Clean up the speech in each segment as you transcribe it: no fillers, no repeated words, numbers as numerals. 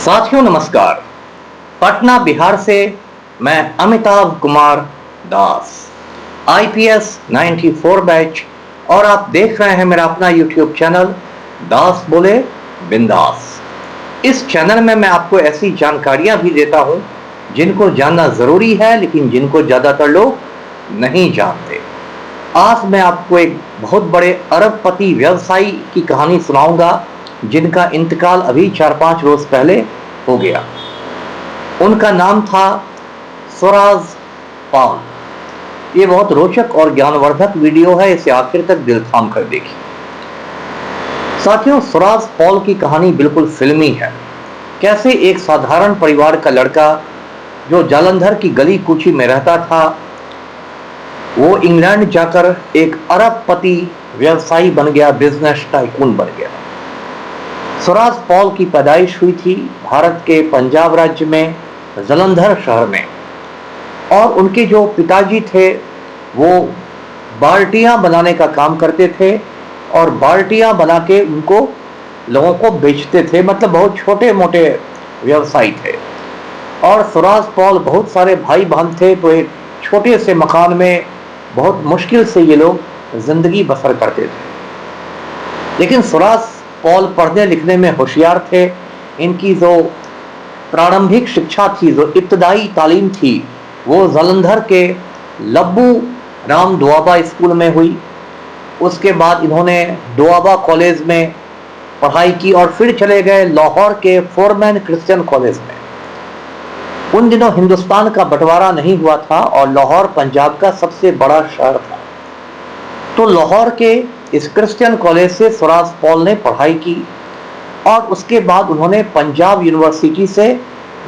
साथियों नमस्कार। पटना बिहार से मैं अमिताभ कुमार दास, आईपीएस 94 बैच, और आप देख रहे हैं मेरा अपना यूट्यूब चैनल दास बोले बिंदास। इस चैनल में मैं आपको ऐसी जानकारियां भी देता हूं जिनको जानना जरूरी है, लेकिन जिनको ज्यादातर लोग नहीं जानते। आज मैं आपको एक बहुत बड़े अरबपति व्यवसायी की कहानी सुनाऊंगा जिनका इंतकाल अभी 4-5 रोज पहले हो गया। उनका नाम था स्वराज पॉल। ये बहुत रोचक और ज्ञानवर्धक वीडियो है, इसे आखिर तक दिल थाम कर देखिए। साथियों, स्वराज पॉल की कहानी बिल्कुल फिल्मी है। कैसे एक साधारण परिवार का लड़का जो जालंधर की गली कूची में रहता था, वो इंग्लैंड जाकर एक अरबपति व्यवसायी बन गया, बिजनेस टाइकून बन गया। स्वराज पॉल की पैदाइश हुई थी भारत के पंजाब राज्य में जालंधर शहर में, और उनके जो पिताजी थे वो बाल्टियां बनाने का काम करते थे और बाल्टियां बना के उनको लोगों को बेचते थे, मतलब बहुत छोटे मोटे व्यवसायी थे। और स्वराज पॉल बहुत सारे भाई बहन थे, तो एक छोटे से मकान में बहुत मुश्किल से ये लोग जिंदगी बसर करते थे। लेकिन स्वराज पॉल पढ़ने लिखने में होशियार थे। इनकी जो प्रारंभिक शिक्षा थी, जो इब्तदाई तालीम थी, वो जालंधर के लब्बू राम दुआबा स्कूल में हुई। उसके बाद इन्होंने दुआबा कॉलेज में पढ़ाई की और फिर चले गए लाहौर के फोरमैन क्रिश्चियन कॉलेज में। उन दिनों हिंदुस्तान का बंटवारा नहीं हुआ था और लाहौर पंजाब का सबसे बड़ा शहर था। तो लाहौर के इस क्रिश्चियन कॉलेज से स्वराज पॉल ने पढ़ाई की और उसके बाद उन्होंने पंजाब यूनिवर्सिटी से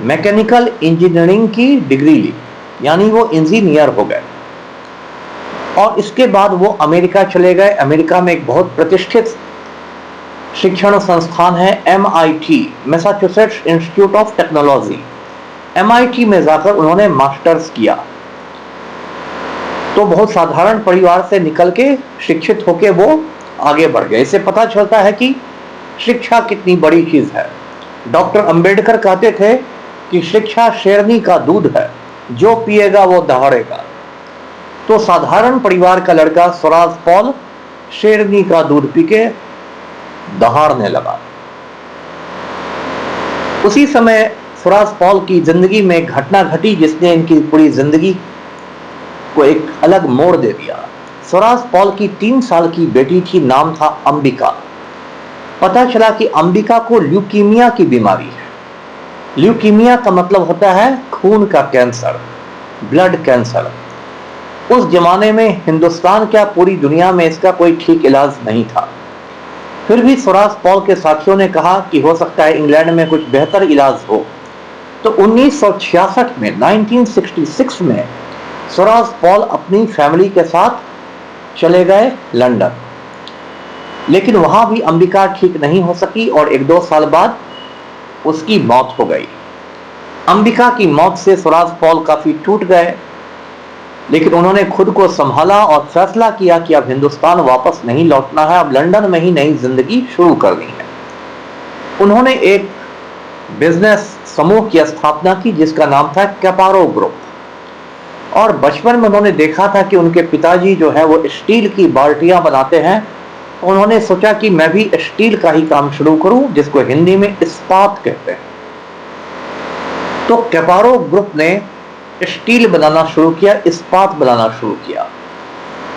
मैकेनिकल इंजीनियरिंग की डिग्री ली, यानी वो इंजीनियर हो गए। और इसके बाद वो अमेरिका चले गए। अमेरिका में एक बहुत प्रतिष्ठित शिक्षण संस्थान है MIT, Massachusetts institute of technology. MIT में जाकर उन्होंने मास्टर्स किया। तो बहुत साधारण परिवार से निकल के शिक्षित होके वो आगे बढ़ गए। इससे पता चलता है कि शिक्षा कितनी बड़ी चीज है। डॉक्टर अंबेडकर कहते थे कि शिक्षा शेरनी का दूध है, जो पिएगा वो दहाड़ेगा। तो साधारण परिवार का लड़का स्वराज पॉल शेरनी का दूध पी के दहाड़ने लगा। उसी समय स्वराज पॉल की जिंदगी में एक घटना घटी जिसने इनकी पूरी जिंदगी को एक अलग मोड़ दे दिया। स्वराज पॉल की 3 साल की बेटी थी, नाम था अंबिका। पता चला कि अंबिका को ल्यूकीमिया की बीमारी है। ल्यूकीमिया का मतलब होता है खून का कैंसर, ब्लड कैंसर। उस जमाने में हिंदुस्तान क्या पूरी दुनिया में इसका कोई ठीक इलाज नहीं था। फिर भी स्वराज पॉल के साथियों ने कहा कि हो सकता है इंग्लैंड में कुछ बेहतर इलाज हो। तो 1966 में 1966 में स्वराज पॉल अपनी फैमिली के साथ चले गए लंदन। लेकिन वहां भी अंबिका ठीक नहीं हो सकी और 1-2 साल बाद उसकी मौत हो गई। अंबिका की मौत से स्वराज पॉल काफी टूट गए, लेकिन उन्होंने खुद को संभाला और फैसला किया कि अब हिंदुस्तान वापस नहीं लौटना है, अब लंदन में ही नई जिंदगी शुरू करनी है। उन्होंने एक बिजनेस समूह की स्थापना की जिसका नाम था कैपारो ग्रुप। और बचपन में उन्होंने देखा था कि उनके पिताजी जो है वो स्टील की बाल्टियां बनाते हैं। उन्होंने सोचा कि मैं भी स्टील का ही काम शुरू करूं, जिसको हिंदी में इस्पात कहते हैं। तो कैपारो ग्रुप ने स्टील बनाना शुरू किया, इस्पात बनाना शुरू किया।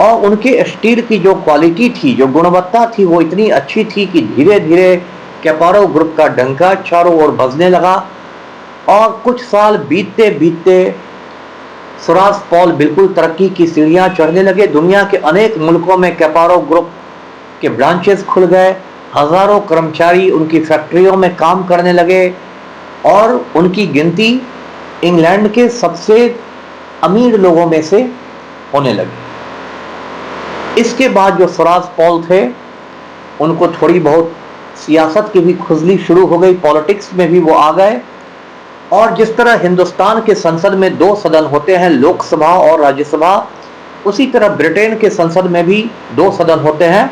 और उनके स्टील की जो क्वालिटी थी, जो गुणवत्ता थी, वो इतनी अच्छी थी कि धीरे धीरे कैपारो ग्रुप का डंका चारों ओर बजने लगा। और कुछ साल बीतते बीतते स्वराज पॉल बिल्कुल तरक्की की सीढ़ियां चढ़ने लगे। दुनिया के अनेक मुल्कों में कैपारो ग्रुप के ब्रांचेस खुल गए। हजारों कर्मचारी उनकी फैक्ट्रियों में काम करने लगे और उनकी गिनती इंग्लैंड के सबसे अमीर लोगों में से होने लगी। इसके बाद जो स्वराज पॉल थे, उनको थोड़ी बहुत सियासत की भी खुजली शुरू हो गई, पॉलिटिक्स में भी वो आ गए। और जिस तरह हिंदुस्तान के संसद में 2 सदन होते हैं, लोकसभा और राज्यसभा, उसी तरह ब्रिटेन के संसद में भी 2 सदन होते हैं,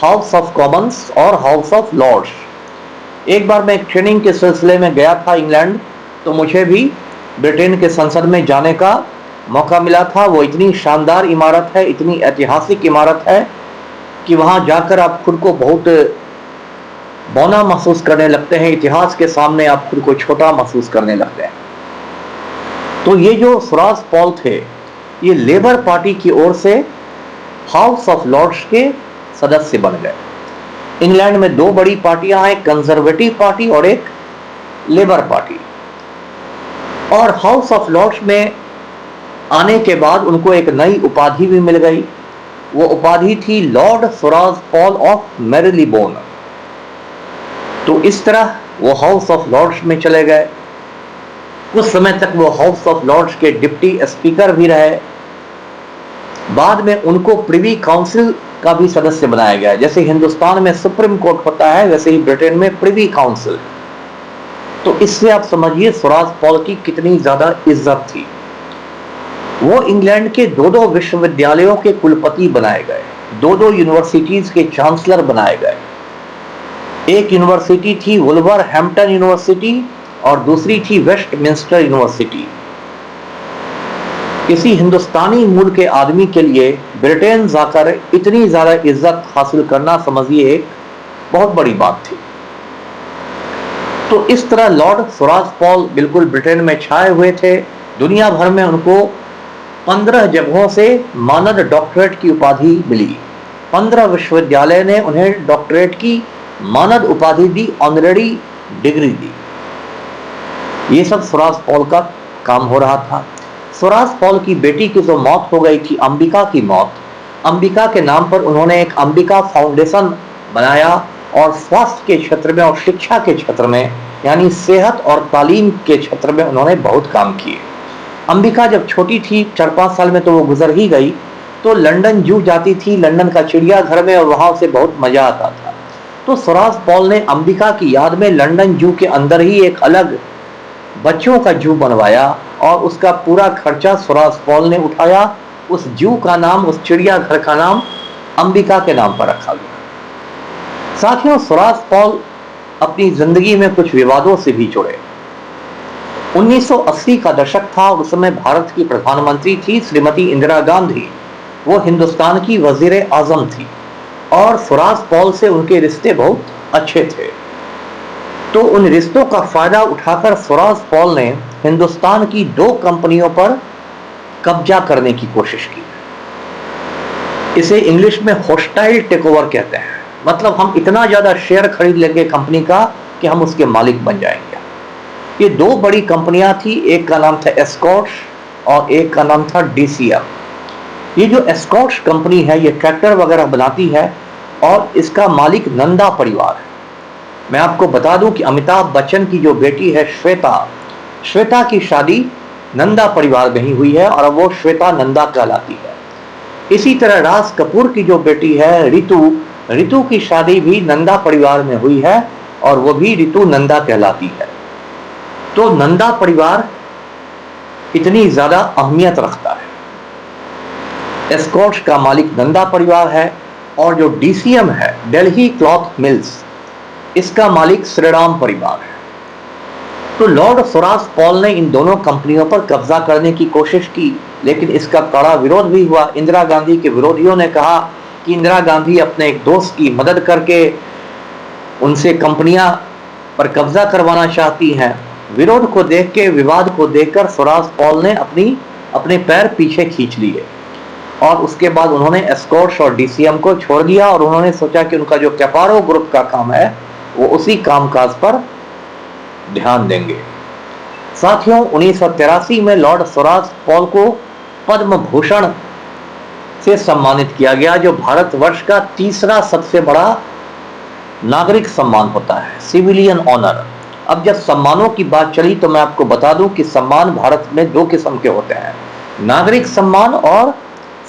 हाउस ऑफ कॉमन्स और हाउस ऑफ लॉर्ड्स। एक बार मैं एक ट्रेनिंग के सिलसिले में गया था इंग्लैंड, तो मुझे भी ब्रिटेन के संसद में जाने का मौका मिला था। वो इतनी शानदार इमारत है, इतनी ऐतिहासिक इमारत है कि वहाँ जाकर आप खुद को बहुत बौना महसूस करने लगते हैं। इतिहास के सामने आप खुद को छोटा महसूस करने लगते हैं। तो ये जो स्वराज पॉल थे, ये लेबर पार्टी की ओर से हाउस ऑफ लॉर्ड्स के सदस्य बन गए। इंग्लैंड में दो बड़ी पार्टियां हैं, कंजर्वेटिव पार्टी और एक लेबर पार्टी। और हाउस ऑफ लॉर्ड्स में आने के बाद उनको एक नई उपाधि भी मिल गई। वो उपाधि थी लॉर्ड स्वराज पॉल ऑफ मैरीलीबोन। तो इस तरह वो हाउस ऑफ लॉर्ड्स में चले गए। कुछ समय तक वो हाउस ऑफ लॉर्ड्स के डिप्टी स्पीकर भी रहे। बाद में उनको प्रिवी काउंसिल का भी सदस्य बनाया गया। जैसे हिंदुस्तान में सुप्रीम कोर्ट होता है, वैसे ही ब्रिटेन में प्रिवी काउंसिल। तो इससे आप समझिए स्वराज पॉल की कितनी ज्यादा इज्जत थी। वो इंग्लैंड के दो विश्वविद्यालयों के कुलपति बनाए गए, दो यूनिवर्सिटीज के चांसलर बनाए गए। एक यूनिवर्सिटी थी वुल्वरहैम्पटन यूनिवर्सिटी और दूसरी थी वेस्टमिंस्टर यूनिवर्सिटी। किसी हिंदुस्तानी मूल के आदमी के लिए ब्रिटेन जाकर इतनी ज्यादा इज्जत हासिल करना समझिए एक बहुत बड़ी बात थी। तो इस तरह लॉर्ड स्वराज पॉल बिल्कुल ब्रिटेन में छाए हुए थे। दुनिया भर में उनको 15 जगहों से मानद डॉक्टरेट की उपाधि मिली। 15 विश्वविद्यालय ने उन्हें डॉक्टरेट की मानद उपाधि दी, ऑनरेरी डिग्री दी। ये सब स्वराज पॉल का काम हो रहा था। स्वराज पॉल की बेटी की जो मौत हो गई थी, अंबिका की मौत, अंबिका के नाम पर उन्होंने एक अंबिका फाउंडेशन बनाया और स्वास्थ्य के क्षेत्र में और शिक्षा के क्षेत्र में, यानी सेहत और तालीम के क्षेत्र में उन्होंने बहुत काम किए। अंबिका जब छोटी थी, 4-5 साल में तो वो गुजर ही गई, तो लंदन जू जाती थी, लंदन का चिड़ियाघर में, और वहां उसे बहुत मजा आता था। तो स्वराज पॉल ने अंबिका की याद में लंदन जू के अंदर ही एक अलग बच्चों का जू बनवाया और उसका पूरा खर्चा स्वराज पॉल ने उठाया। उस जू का नाम, उस चिड़ियाघर का नाम अंबिका के नाम पर रखा गया। साथियों, स्वराज पॉल अपनी जिंदगी में कुछ विवादों से भी जुड़े। 1980 का दशक था, उस समय भारत की प्रधानमंत्री थी श्रीमती इंदिरा गांधी। वो हिंदुस्तान की वजीर आजम थी और स्वराज पॉल से उनके रिश्ते बहुत अच्छे थे। तो उन रिश्तों का फायदा उठाकर स्वराज पॉल ने हिंदुस्तान की 2 कंपनियों पर कब्जा करने की कोशिश की। इसे इंग्लिश में हॉस्टाइल टेकओवर कहते हैं। मतलब हम इतना ज्यादा शेयर खरीद लेंगे कंपनी का कि हम उसके मालिक बन जाएंगे। ये 2 बड़ी कंपनियां थी, एक का नाम था एस्कॉर्ट्स और एक का नाम था डीसीएम। ये जो एस्कॉर्ट्स कंपनी है, ये ट्रैक्टर वगैरह बनाती है और इसका मालिक नंदा परिवार है। मैं आपको बता दूं कि अमिताभ बच्चन की जो बेटी है श्वेता की शादी नंदा परिवार में ही हुई है और अब वो श्वेता नंदा कहलाती है। इसी तरह राज कपूर की जो बेटी है रितु की शादी भी नंदा परिवार में हुई है और वो भी रितु नंदा कहलाती है। तो नंदा परिवार इतनी ज्यादा अहमियत रखता है। एस्कॉर्ट्स का मालिक नंदा परिवार है और जो डीसीएम है, दिल्ली क्लॉथ मिल्स, इसका मालिक श्रीराम परिवार है। तो लॉर्ड स्वराज पॉल ने इन दोनों कंपनियों पर कब्जा करने की कोशिश की, लेकिन इसका कड़ा विरोध भी हुआ। इंदिरा गांधी के विरोधियों ने कहा कि इंदिरा गांधी अपने एक दोस्त की मदद करके उनसे कंपनियां पर कब्जा करवाना चाहती हैं। विरोध को देख के, विवाद को देखकर स्वराज पॉल ने अपने पैर पीछे खींच लिए और उसके बाद उन्होंने एस्कॉर्ट्स और डीसीएम को छोड़ दिया और उन्होंने सोचा कि उनका जो कैपारो ग्रुप का काम है वो उसी कामकाज पर ध्यान देंगे। साथियों, 1983 में लॉर्ड स्वराज पॉल को पद्म भूषण से सम्मानित किया गया, जो भारतवर्ष का तीसरा सबसे बड़ा नागरिक सम्मान होता है, सिविलियन ऑनर। अब जब सम्मानों की बात चली तो मैं आपको बता दूं कि सम्मान भारत में 2 किस्म के होते हैं, नागरिक सम्मान और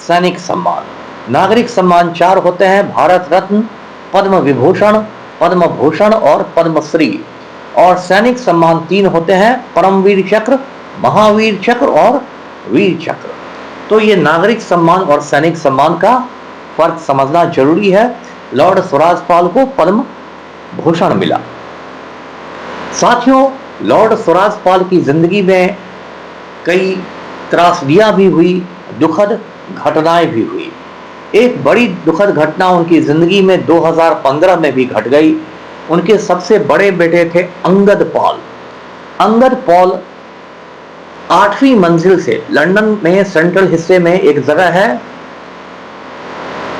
सैनिक सम्मान। नागरिक सम्मान 4 होते हैं, भारत रत्न, पद्म विभूषण, पद्म भूषण और पद्मश्री। और सैनिक सम्मान 3 होते हैं, परमवीर चक्र, महावीर चक्र और वीर चक्र। तो ये नागरिक सम्मान और सैनिक सम्मान का फर्क समझना जरूरी है। लॉर्ड स्वराज पॉल को पद्म भूषण मिला। साथियों, लॉर्ड स्वराजपाल की जिंदगी में कई त्रासदियां भी हुई, दुखद घटनाएं भी हुई। एक बड़ी दुखद घटना उनकी जिंदगी में 2015 में भी घट गई। उनके सबसे बड़े बेटे थे अंगद पॉल। अंगद पॉल 8वीं मंजिल से, लंदन में सेंट्रल हिस्से में एक जगह है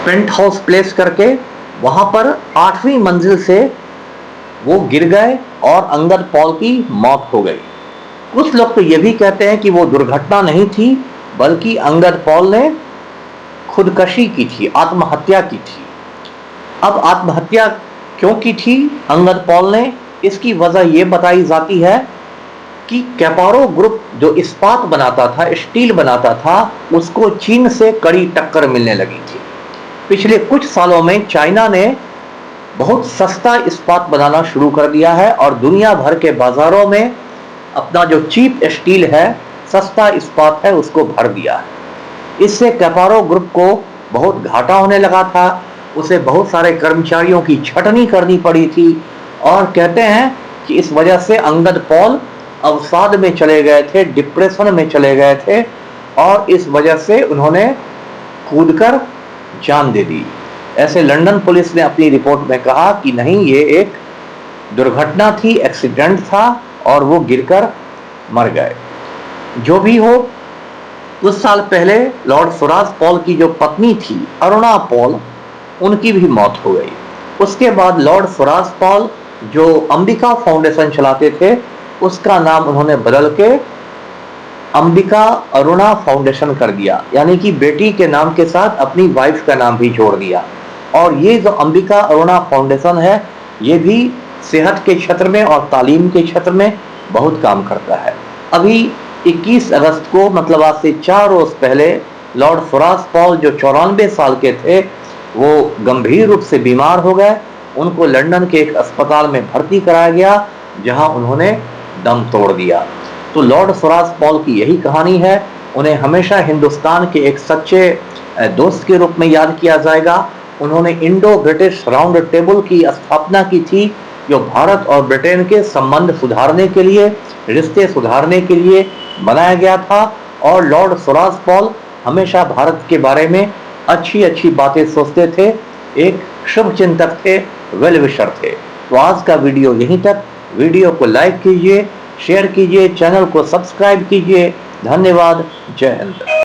पेंट हाउस प्लेस करके, वहां पर 8वीं मंजिल से वो गिर गए और अंगद पॉल की मौत हो गई। कुछ लोग तो ये भी कहते हैं कि वो दुर्घटना नहीं थी, बल्कि अंगद पॉल ने खुदकशी की थी, आत्महत्या की थी। अब आत्महत्या क्यों की थी अंगद पॉल ने, इसकी वजह यह बताई जाती है कि कैपारो ग्रुप जो इस्पात बनाता था, स्टील बनाता था, उसको चीन से कड़ी टक्कर मिलने लगी थी। पिछले कुछ सालों में चाइना ने बहुत सस्ता इस्पात बनाना शुरू कर दिया है और दुनिया भर के बाजारों में अपना जो चीप स्टील है, सस्ता इस्पात है, उसको भर दिया है। इससे कैपारो ग्रुप को बहुत घाटा होने लगा था। उसे बहुत सारे कर्मचारियों की छटनी करनी पड़ी थी और कहते हैं कि इस वजह से अंगद पॉल अवसाद में चले गए थे, डिप्रेशन में चले गए थे और इस वजह से उन्होंने कूदकर जान दे दी। ऐसे लंदन पुलिस ने अपनी रिपोर्ट में कहा कि नहीं, ये एक दुर्घटना थी, एक्सीडेंट था और वो गिरकर मर गए। जो भी हो, कुछ साल पहले लॉर्ड स्वराजपाल की जो पत्नी थी अरुणा पॉल, उनकी भी मौत हो गई। उसके बाद लॉर्ड स्वराजपाल जो अंबिका फाउंडेशन चलाते थे, उसका नाम उन्होंने बदल के अंबिका अरुणा फाउंडेशन कर दिया, यानी कि बेटी के नाम के साथ अपनी वाइफ का नाम भी जोड़ दिया। और ये जो अंबिका अरुणा फाउंडेशन है, ये भी सेहत के क्षेत्र में और तालीम के क्षेत्र में बहुत काम करता है। अभी 21 अगस्त को, मतलब आज से 4 रोज पहले, लॉर्ड स्वराजपाल जो 94 साल के थे, वो गंभीर रूप से बीमार हो गए। उनको लंदन के एक अस्पताल में भर्ती कराया गया, जहां उन्होंने दम तोड़ दिया। तो लॉर्ड स्वराजपाल की यही कहानी है। उन्हें हमेशा हिंदुस्तान के एक सच्चे दोस्त के रूप में याद किया जाएगा। उन्होंने इंडो ब्रिटिश राउंड टेबल की स्थापना की थी, जो भारत और ब्रिटेन के संबंध सुधारने के लिए, रिश्ते सुधारने के लिए बनाया गया था। और लॉर्ड स्वराजपाल हमेशा भारत के बारे में अच्छी अच्छी बातें सोचते थे, एक शुभ चिंतक थे, वेल विशर थे। तो आज का वीडियो यहीं तक। वीडियो को लाइक कीजिए, शेयर कीजिए, चैनल को सब्सक्राइब कीजिए। धन्यवाद। जय हिंद।